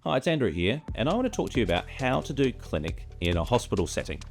Hi, it's Andrew here, and I want to talk to you about how to do clinic in a hospital setting.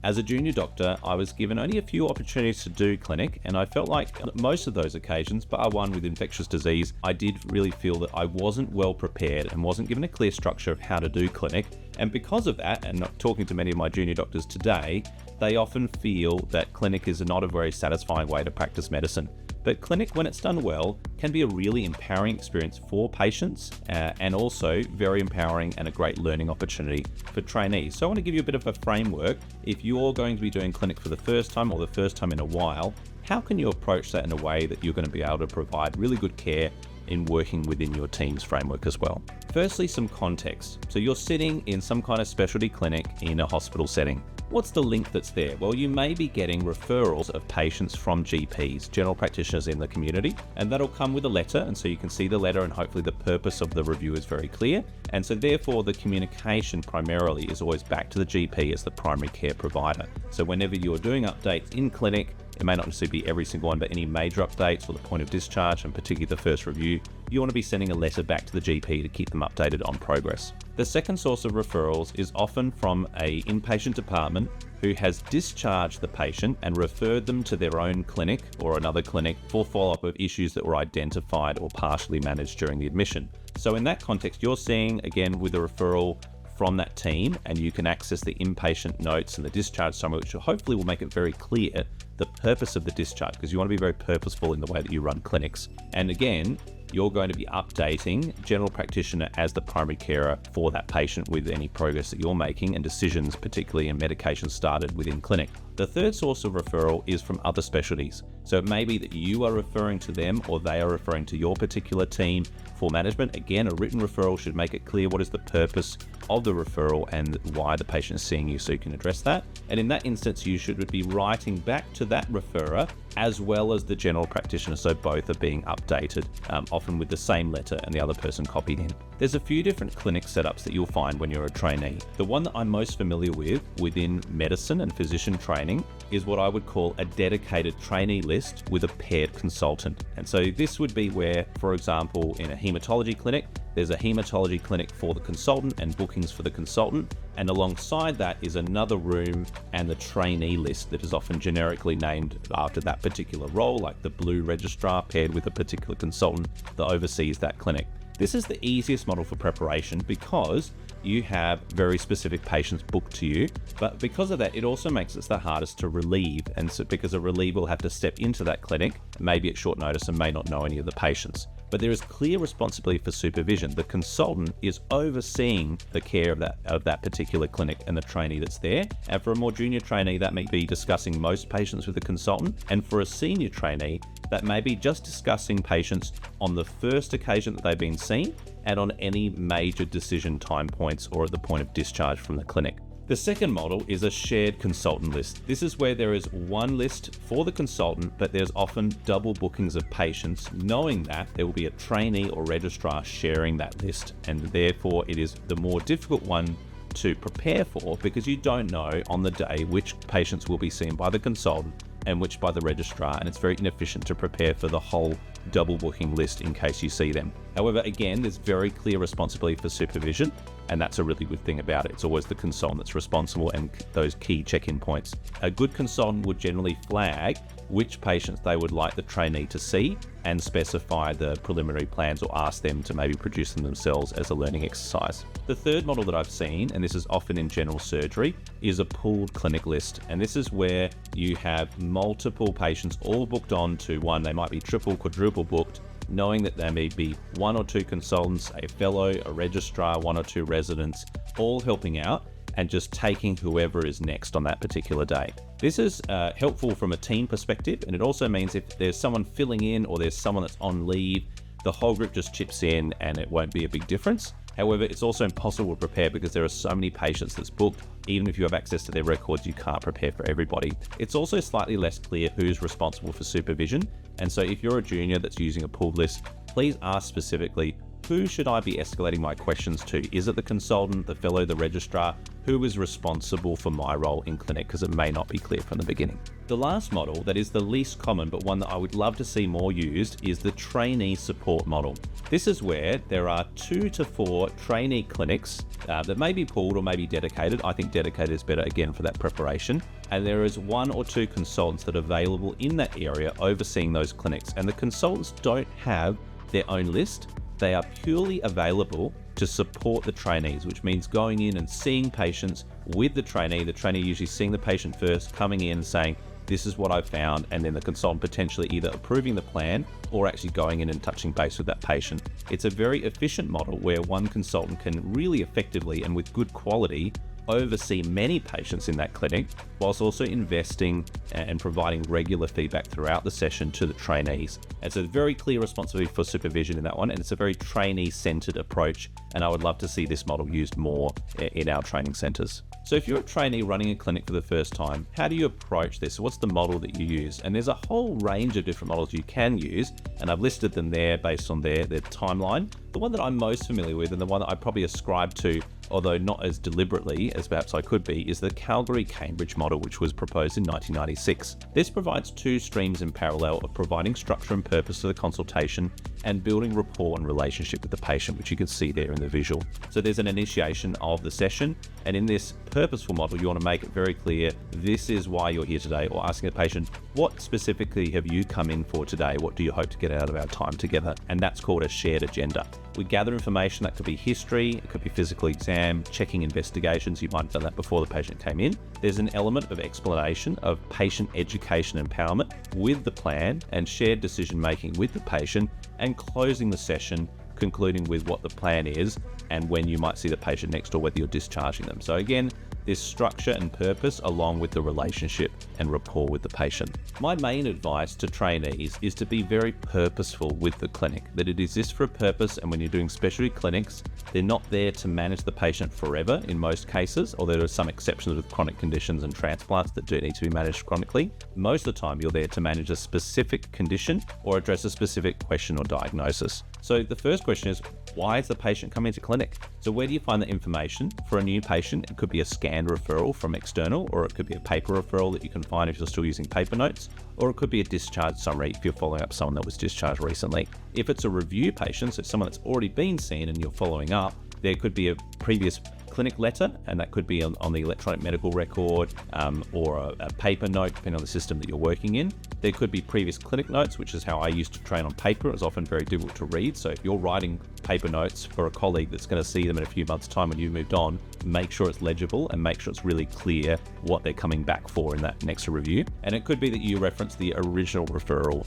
As a junior doctor, I was given only a few opportunities to do clinic, and I felt like on most of those occasions, bar one with infectious disease, I did really feel that I wasn't well prepared and wasn't given a clear structure of how to do clinic. And because of that, and talking to many of my junior doctors today, they often feel that clinic is not a very satisfying way to practice medicine. But clinic, when it's done well, can be a really empowering experience for patients and also very empowering and a great learning opportunity for trainees. So I want to give you a bit of a framework. If you're going to be doing clinic for the first time or the first time in a while, how can you approach that in a way that you're going to be able to provide really good care in working within your team's framework as well? Firstly, some context. So you're sitting in some kind of specialty clinic in a hospital setting. What's the link that's there? Well, you may be getting referrals of patients from GPs, general practitioners in the community, and that'll come with a letter, and so you can see the letter and hopefully the purpose of the review is very clear. And so therefore the communication primarily is always back to the GP as the primary care provider. So whenever you're doing updates in clinic, it may not necessarily be every single one, but any major updates or the point of discharge, and particularly the first review, you want to be sending a letter back to the GP to keep them updated on progress. The second source of referrals is often from an inpatient department who has discharged the patient and referred them to their own clinic or another clinic for follow-up of issues that were identified or partially managed during the admission. So in that context, you're seeing, again, with a referral from that team, and you can access the inpatient notes and the discharge summary, which hopefully will make it very clear the purpose of the discharge, because you want to be very purposeful in the way that you run clinics. And again, you're going to be updating general practitioner as the primary carer for that patient with any progress that you're making and decisions, particularly in medication started within clinic. The third source of referral is from other specialties. So it may be that you are referring to them or they are referring to your particular team for management. Again, a written referral should make it clear what is the purpose of the referral and why the patient is seeing you, so you can address that. And in that instance, you should be writing back to that referrer as well as the general practitioner, so both are being updated, often with the same letter and the other person copied in. There's a few different clinic setups that you'll find when you're a trainee. The one that I'm most familiar with within medicine and physician training is what I would call a dedicated trainee list with a paired consultant. And so this would be where, for example, in a hematology clinic, there's a hematology clinic for the consultant and bookings for the consultant. And alongside that is another room and the trainee list that is often generically named after that particular role, like the blue registrar paired with a particular consultant that oversees that clinic. This is the easiest model for preparation because you have very specific patients booked to you, but because of that, it also makes it the hardest to relieve. And so because a reliever will have to step into that clinic, maybe at short notice, and may not know any of the patients. But there is clear responsibility for supervision. The consultant is overseeing the care of that particular clinic and the trainee that's there. And for a more junior trainee, that may be discussing most patients with the consultant. And for a senior trainee, that may be just discussing patients on the first occasion that they've been seen and on any major decision time points or at the point of discharge from the clinic. The second model is a shared consultant list. This is where there is one list for the consultant, but there's often double bookings of patients, knowing that there will be a trainee or registrar sharing that list. And therefore it is the more difficult one to prepare for because you don't know on the day which patients will be seen by the consultant and which by the registrar, and it's very inefficient to prepare for the whole double booking list in case you see them. However, again, there's very clear responsibility for supervision, and that's a really good thing about it. It's always the consultant that's responsible and those key check-in points. A good consultant would generally flag which patients they would like the trainee to see and specify the preliminary plans or ask them to maybe produce them themselves as a learning exercise. The third model that I've seen, and this is often in general surgery, is a pooled clinic list. And this is where you have multiple patients all booked on to one. They might be triple, quadruple booked, knowing that there may be one or two consultants, a fellow, a registrar, one or two residents, all helping out and just taking whoever is next on that particular day. This is helpful from a team perspective, and it also means if there's someone filling in or there's someone that's on leave, the whole group just chips in and it won't be a big difference. However, it's also impossible to prepare because there are so many patients that's booked. Even if you have access to their records, you can't prepare for everybody. It's also slightly less clear who's responsible for supervision. And so if you're a junior that's using a pooled list, please ask specifically who should I be escalating my questions to? Is it the consultant, the fellow, the registrar? Who is responsible for my role in clinic? Because it may not be clear from the beginning. The last model, that is the least common, but one that I would love to see more used, is the trainee support model. This is where there are 2 to 4 trainee clinics that may be pooled or may be dedicated. I think dedicated is better again for that preparation. And there is 1 or 2 consultants that are available in that area overseeing those clinics. And the consultants don't have their own list. They are purely available to support the trainees, which means going in and seeing patients with the trainee usually seeing the patient first, coming in and saying, this is what I've found, and then the consultant potentially either approving the plan or actually going in and touching base with that patient. It's a very efficient model where one consultant can really effectively and with good quality oversee many patients in that clinic, whilst also investing and providing regular feedback throughout the session to the trainees. It's a very clear responsibility for supervision in that one, and it's a very trainee-centered approach, and I would love to see this model used more in our training centers. So if you're a trainee running a clinic for the first time, how do you approach this? What's the model that you use? And there's a whole range of different models you can use, and I've listed them there based on their timeline. The one that I'm most familiar with, and the one that I probably ascribe to, although not as deliberately as perhaps I could be, is the Calgary-Cambridge model, which was proposed in 1996. This provides 2 streams in parallel of providing structure and purpose to the consultation and building rapport and relationship with the patient, which you can see there in the visual. So there's an initiation of the session, and in this purposeful model, you want to make it very clear, this is why you're here today, or asking the patient, what specifically have you come in for today? What do you hope to get out of our time together? And that's called a shared agenda. We gather information that could be history, it could be physical exam, checking investigations. You might have done that before the patient came in. There's an element of explanation of patient education empowerment with the plan and shared decision making with the patient, and closing the session, concluding with what the plan is and when you might see the patient next or whether you're discharging them. So again, this structure and purpose along with the relationship and rapport with the patient. My main advice to trainees is to be very purposeful with the clinic, that it exists for a purpose, and when you're doing specialty clinics, they're not there to manage the patient forever in most cases, although there are some exceptions with chronic conditions and transplants that do need to be managed chronically. Most of the time, you're there to manage a specific condition or address a specific question or diagnosis. So the first question is, why is the patient coming to clinic? So where do you find the information? For a new patient, it could be a scanned referral from external, or it could be a paper referral that you can find if you're still using paper notes, or it could be a discharge summary if you're following up someone that was discharged recently. If it's a review patient, so someone that's already been seen and you're following up, there could be a previous clinic letter, and that could be on the electronic medical record or a paper note, depending on the system that you're working in. There could be previous clinic notes, which is how I used to train on paper. It was often very difficult to read. So if you're writing paper notes for a colleague that's going to see them in a few months' time when you moved on, make sure it's legible and make sure it's really clear what they're coming back for in that next review. And it could be that you reference the original referral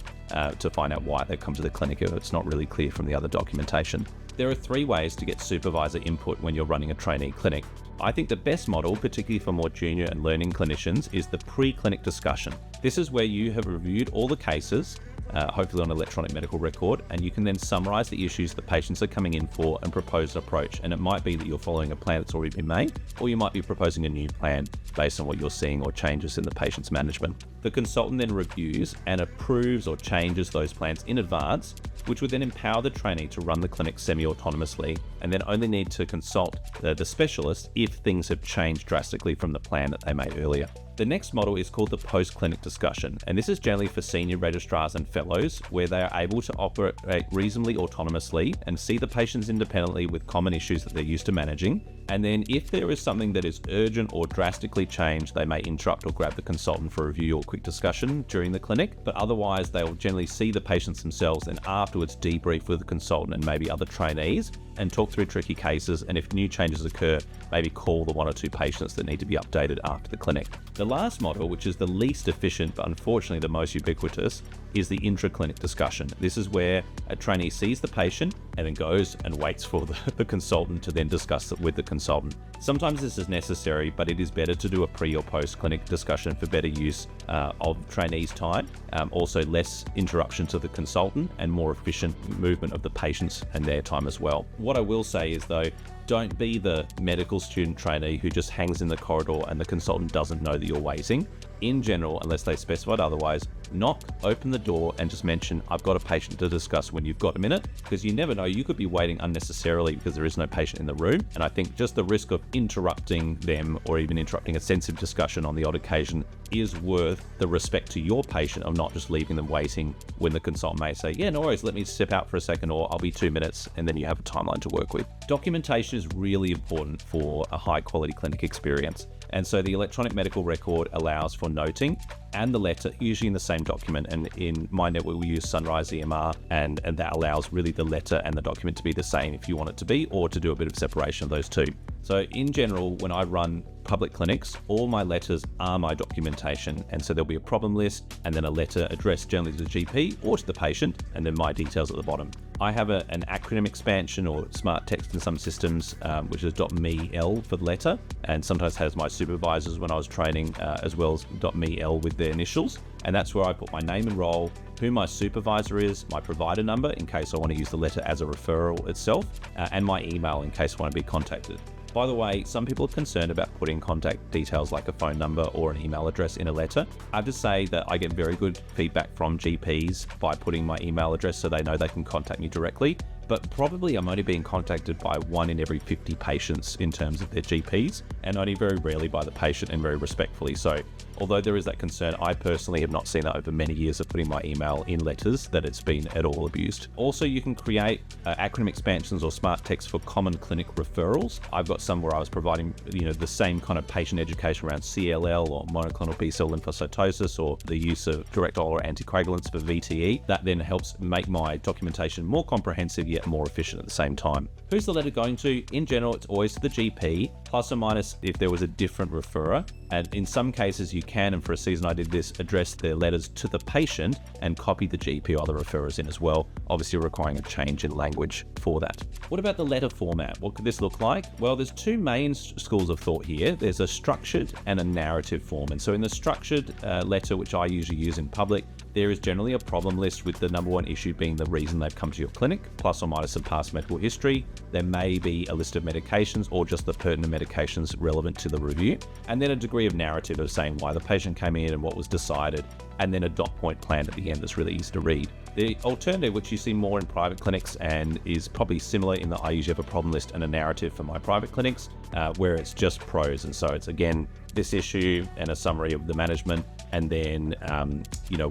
to find out why they come to the clinic if it's not really clear from the other documentation. There are 3 ways to get supervisor input when you're running a trainee clinic. I think the best model, particularly for more junior and learning clinicians, is the pre-clinic discussion. This is where you have reviewed all the cases, hopefully on electronic medical record, and you can then summarize the issues the patients are coming in for and propose an approach. And it might be that you're following a plan that's already been made, or you might be proposing a new plan based on what you're seeing or changes in the patient's management. The consultant then reviews and approves or changes those plans in advance, which would then empower the trainee to run the clinic semi-autonomously, and then only need to consult the specialist if things have changed drastically from the plan that they made earlier. The next model is called the post-clinic discussion, and this is generally for senior registrars and fellows, where they are able to operate reasonably autonomously and see the patients independently with common issues that they're used to managing. And then if there is something that is urgent or drastically changed, they may interrupt or grab the consultant for a review or quick discussion during the clinic, but otherwise they will generally see the patients themselves and afterwards debrief with the consultant and maybe other trainees and talk through tricky cases, and if new changes occur, maybe call the 1 or 2 patients that need to be updated after the clinic. The last model, which is the least efficient but unfortunately the most ubiquitous, is the intra-clinic discussion. This is where a trainee sees the patient and then goes and waits for the consultant to then discuss it with the consultant. Sometimes this is necessary, but it is better to do a pre or post-clinic discussion for better use of trainees' time, also less interruption to the consultant and more efficient movement of the patients and their time as well. What I will say is though, don't be the medical student trainee who just hangs in the corridor and the consultant doesn't know that you're waiting. in general, unless they specified otherwise, knock, open the door, and just mention, I've got a patient to discuss when you've got a minute, because you never know, you could be waiting unnecessarily because there is no patient in the room. And I think just the risk of interrupting them or even interrupting a sensitive discussion on the odd occasion is worth the respect to your patient of not just leaving them waiting when the consultant may say, yeah, no worries, let me step out for a second, or I'll be 2 minutes, and then you have a timeline to work with. Documentation is really important for a high quality clinic experience. And so the electronic medical record allows for noting and the letter, usually in the same document. And in my network, we use Sunrise EMR, and that allows really the letter and the document to be the same if you want it to be, or to do a bit of separation of those two. So in general, when I run public clinics, all my letters are my documentation. And so there'll be a problem list and then a letter addressed generally to the GP or to the patient, and then my details at the bottom. I have an acronym expansion or smart text in some systems, which is .me-l for the letter, and sometimes has my supervisors when I was training, as well as .me-l with their initials. And that's where I put my name and role, who my supervisor is, my provider number in case I want to use the letter as a referral itself, and my email in case I want to be contacted. By the way, some people are concerned about putting contact details like a phone number or an email address in a letter. I have to say that I get very good feedback from GPs by putting my email address so they know they can contact me directly. But probably I'm only being contacted by 1 in every 50 patients in terms of their GPs, and only very rarely by the patient, and very respectfully so. Although there is that concern, I personally have not seen that over many years of putting my email in letters that it's been at all abused. Also, you can create acronym expansions or smart text for common clinic referrals. I've got some where I was providing, the same kind of patient education around CLL or monoclonal B-cell lymphocytosis, or the use of direct oral anticoagulants for VTE. That then helps make my documentation more comprehensive yet more efficient at the same time. Who's the letter going to? In general, it's always to the GP, plus or minus if there was a different referrer. And in some cases you can, and for a season I did this, address their letters to the patient and copy the GP or other referrers in as well, obviously requiring a change in language for that. What about the letter format? What could this look like? Well, there's two main schools of thought here. There's a structured and a narrative form. And so in the structured letter, which I usually use in public, there is generally a problem list with the number one issue being the reason they've come to your clinic, plus or minus some past medical history. There may be a list of medications or just the pertinent medications relevant to the review, and then a degree of narrative of saying why the patient came in and what was decided, and then a dot point plan at the end that's really easy to read. The alternative, which you see more in private clinics and is probably similar in that I usually have a problem list and a narrative for my private clinics, where it's just pros. And so it's again, this issue and a summary of the management, and then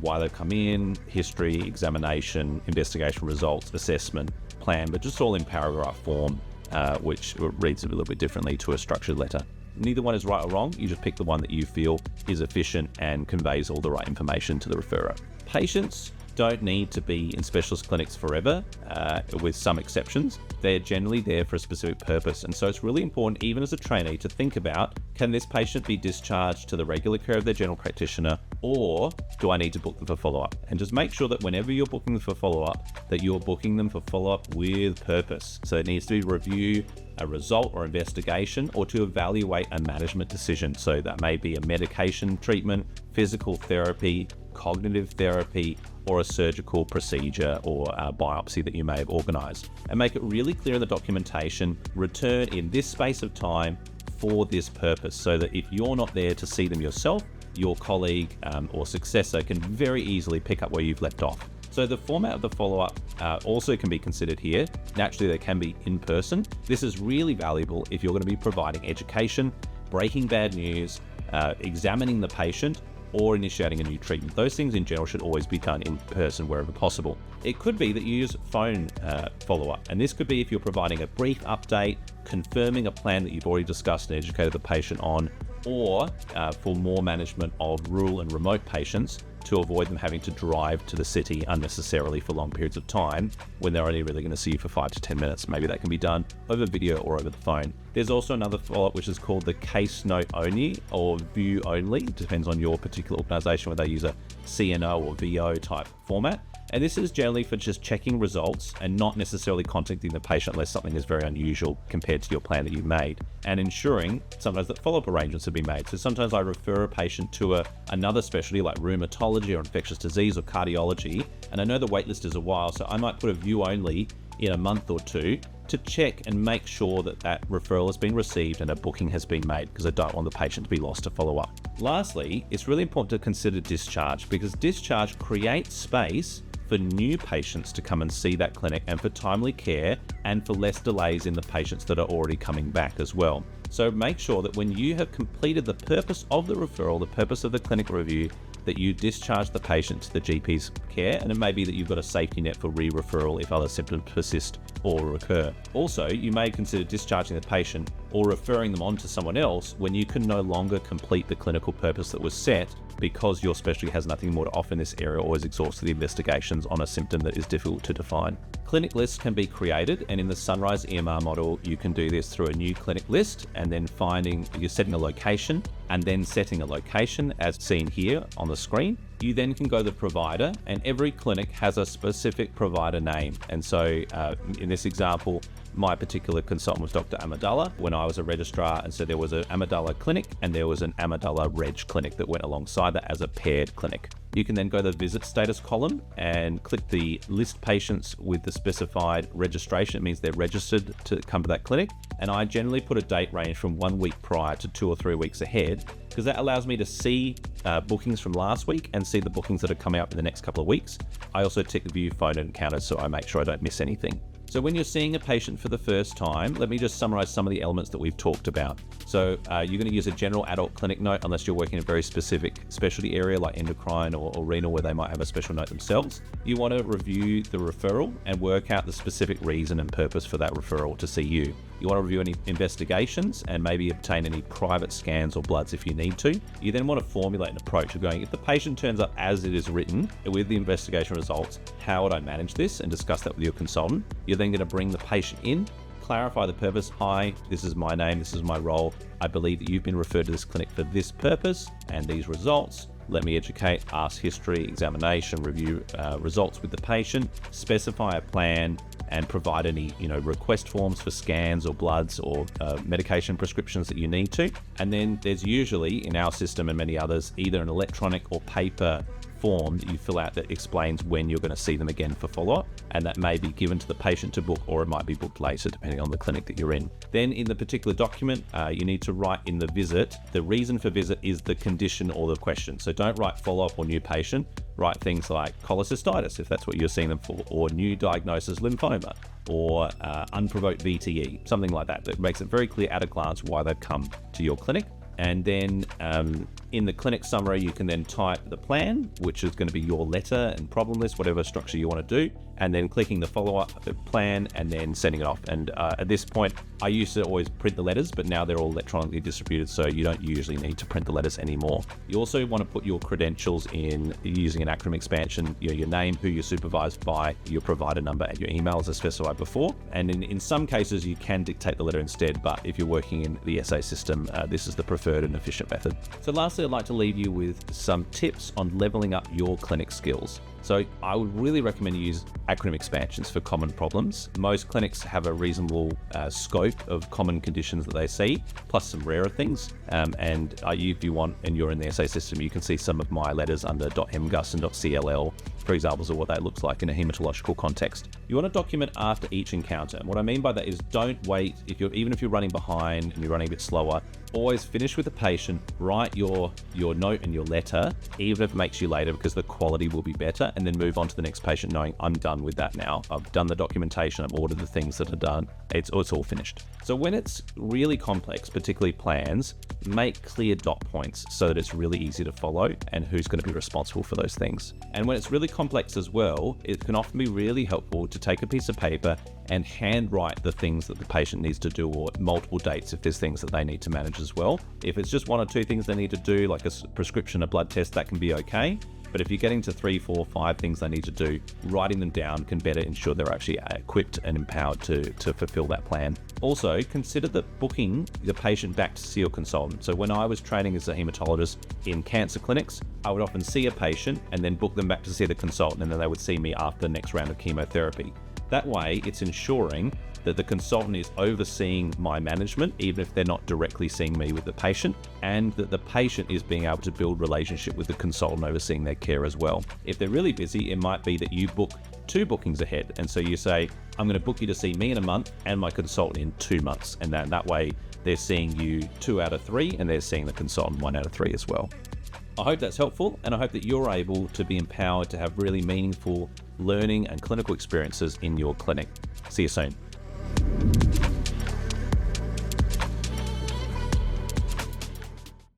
why they've come in, history, examination, investigation results, assessment, plan, but just all in paragraph form, which reads a little bit differently to a structured letter. Neither one is right or wrong. You just pick the one that you feel is efficient and conveys all the right information to the referrer. Patients don't need to be in specialist clinics forever, with some exceptions. They're generally there for a specific purpose. And so it's really important, even as a trainee, to think about, can this patient be discharged to the regular care of their general practitioner, or do I need to book them for follow-up? And just make sure that whenever you're booking them for follow-up, that you're booking them for follow-up with purpose. So it needs to be review, a result or investigation, or to evaluate a management decision. So that may be a medication treatment, physical therapy, cognitive therapy, or a surgical procedure or a biopsy that you may have organized. And make it really clear in the documentation, return in this space of time for this purpose, so that if you're not there to see them yourself, your colleague or successor can very easily pick up where you've left off. So the format of the follow-up also can be considered here. Naturally, they can be in person. This is really valuable if you're going to be providing education, breaking bad news, examining the patient, or initiating a new treatment. Those things in general should always be done in person wherever possible. It could be that you use phone follow-up, and this could be if you're providing a brief update, confirming a plan that you've already discussed and educated the patient on, or for more management of rural and remote patients, to avoid them having to drive to the city unnecessarily for long periods of time when they're only really going to see you for 5 to 10 minutes. Maybe that can be done over video or over the phone. There's also another follow-up which is called the case note only or view only. It depends on your particular organization whether they use a CNO or VO type format. And this is generally for just checking results and not necessarily contacting the patient unless something is very unusual compared to your plan that you've made, and ensuring sometimes that follow-up arrangements have been made. So sometimes I refer a patient to another specialty like rheumatology or infectious disease or cardiology, and I know the wait list is a while, so I might put a view only in a month or two to check and make sure that that referral has been received and a booking has been made, because I don't want the patient to be lost to follow up. Lastly, it's really important to consider discharge, because discharge creates space for new patients to come and see that clinic, and for timely care, and for less delays in the patients that are already coming back as well. So make sure that when you have completed the purpose of the referral, the purpose of the clinic review, that you discharge the patient to the GP's care, and it may be that you've got a safety net for re-referral if other symptoms persist or recur. Also, you may consider discharging the patient or referring them on to someone else when you can no longer complete the clinical purpose that was set, because your specialty has nothing more to offer in this area or has exhausted the investigations on a symptom that is difficult to define. Clinic lists can be created, and in the Sunrise EMR model, you can do this through a new clinic list, and then you're setting a location, and then setting a location as seen here on the screen. You then can go to the provider, and every clinic has a specific provider name. And so in this example, my particular consultant was Dr. Amidala when I was a registrar, and so there was an Amidala clinic and there was an Amidala Reg clinic that went alongside that as a paired clinic. You can then go to the visit status column and click the list patients with the specified registration. It means they're registered to come to that clinic. And I generally put a date range from 1 week prior to 2 or 3 weeks ahead, because that allows me to see bookings from last week and see the bookings that are coming up in the next couple of weeks. I also tick the view phone encounters so I make sure I don't miss anything. So when you're seeing a patient for the first time, let me just summarize some of the elements that we've talked about. So you're going to use a general adult clinic note unless you're working in a very specific specialty area like endocrine or renal, where they might have a special note themselves. You want to review the referral and work out the specific reason and purpose for that referral to see you. You want to review any investigations and maybe obtain any private scans or bloods if you need to. You then want to formulate an approach of going, if the patient turns up as it is written with the investigation results, how would I manage this, and discuss that with your consultant. You're then going to bring the patient in, clarify the purpose. Hi, this is my name, this is my role. I believe that you've been referred to this clinic for this purpose and these results. Let me educate, ask history, examination, review results with the patient, specify a plan, and provide any request forms for scans or bloods or medication prescriptions that you need to. And then there's usually, in our system and many others, either an electronic or paper form that you fill out that explains when you're going to see them again for follow-up, and that may be given to the patient to book, or it might be booked later depending on the clinic that you're in. Then in the particular document, you need to write in the visit, the reason for visit is the condition or the question. So don't write follow-up or new patient, write things like cholecystitis if that's what you're seeing them for, or new diagnosis lymphoma, or unprovoked VTE, something like that. That makes it very clear at a glance why they've come to your clinic. And then in the clinic summary, you can then type the plan, which is going to be your letter and problem list, whatever structure you want to do, and then clicking the follow-up plan and then sending it off. And at this point, I used to always print the letters, but now they're all electronically distributed, so you don't usually need to print the letters anymore. You also want to put your credentials in using an acronym expansion, your name, who you're supervised by, your provider number, and your email as specified before. And in some cases, you can dictate the letter instead, but if you're working in the SA system, this is the preferred and efficient method. So lastly, I'd like to leave you with some tips on leveling up your clinic skills. So I would really recommend you use acronym expansions for common problems. Most clinics have a reasonable scope of common conditions that they see, plus some rarer things. And if you want, and you're in the SA system, you can see some of my letters under .hemgus and .cll for examples of what that looks like in a hematological context. You want to document after each encounter. And what I mean by that is don't wait, even if you're running behind and you're running a bit slower, always finish with the patient, write your note and your letter, even if it makes you later, because the quality will be better, and then move on to the next patient knowing I'm done with that now. I've done the documentation, I've ordered the things that are done, it's all finished. So when it's really complex, particularly plans, make clear dot points so that it's really easy to follow and who's going to be responsible for those things. And when it's really complex as well, it can often be really helpful to take a piece of paper and handwrite the things that the patient needs to do, or multiple dates if there's things that they need to manage as well. If it's just 1 or 2 things they need to do, like a prescription, a blood test, that can be okay. But if you're getting to 3, 4, 5 things they need to do, writing them down can better ensure they're actually equipped and empowered to fulfill that plan. Also, consider that booking the patient back to see your consultant. So when I was training as a hematologist in cancer clinics, I would often see a patient and then book them back to see the consultant, and then they would see me after the next round of chemotherapy. That way, it's ensuring that the consultant is overseeing my management, even if they're not directly seeing me with the patient, and that the patient is being able to build relationship with the consultant overseeing their care as well. If they're really busy, it might be that you book 2 bookings ahead. And so you say, I'm going to book you to see me in a month and my consultant in 2 months. And that way they're seeing you 2 out of 3 and they're seeing the consultant 1 out of 3 as well. I hope that's helpful, and I hope that you're able to be empowered to have really meaningful learning and clinical experiences in your clinic. See you soon.